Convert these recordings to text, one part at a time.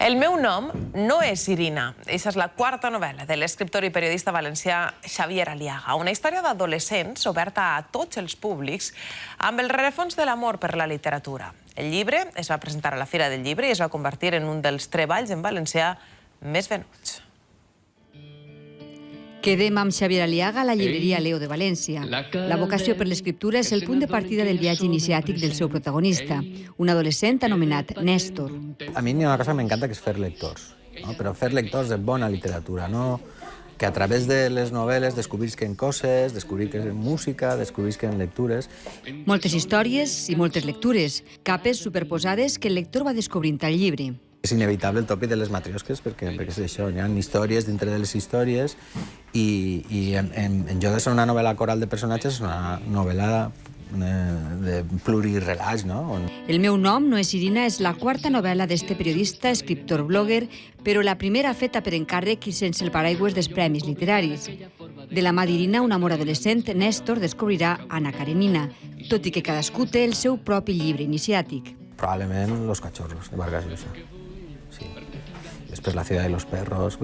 El meu nom no és Irina. Aquesta és la quarta novel·la de l'escriptor i periodista valencià Xavier Aliaga. Una història d'adolescents oberta a tots els públics amb el rerefons de l'amor per la literatura. El llibre es va presentar a la Fira del Llibre i es va convertir en un dels treballs en valencià més venuts. Quedem amb Xavier Aliaga a la llibreria Leo de València. La vocació per l'escriptura és el punt de partida del viatge iniciàtic del seu protagonista, un adolescent anomenat Néstor. A mi hi ha una cosa que m'encanta, que és fer lectors, però fer lectors de bona literatura, no que a través de les novel·les descobrisquen coses, descobrisquen música, descobrisquen lectures. Moltes històries i moltes lectures, capes superposades que el lector va descobrint al llibre. És inevitable el tòpic de les matriosques perquè és això, hi ha històries dintre de les històries i en lloc de ser una novel·la coral de personatges és una novel·la de plurirelats, no? El meu nom no és Irina és la quarta novel·la d'este periodista, escriptor, blogger, però la primera feta per encàrrec i sense el paraigües dels premis literaris. De la mà d'Irina, un amor adolescent, Néstor descobrirà Ana Karenina, tot i que cadascú té el seu propi llibre iniciàtic. Probablement Los cachorros, de Vargas Llosa. Sí. Després La ciudad de los perros.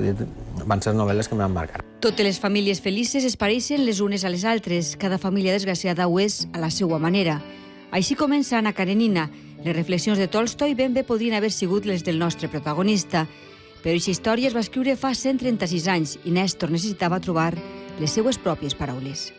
Van ser novel·les que m'han marcat. Totes les famílies felices es pareixen les unes a les altres. Cada família desgraciada ho és a la seva manera. Així comença Ana Karenina. Les reflexions de Tolstoi ben bé podrien haver sigut les del nostre protagonista. Però aquesta història es va escriure fa 136 anys i Néstor necessitava trobar les seues pròpies paraules.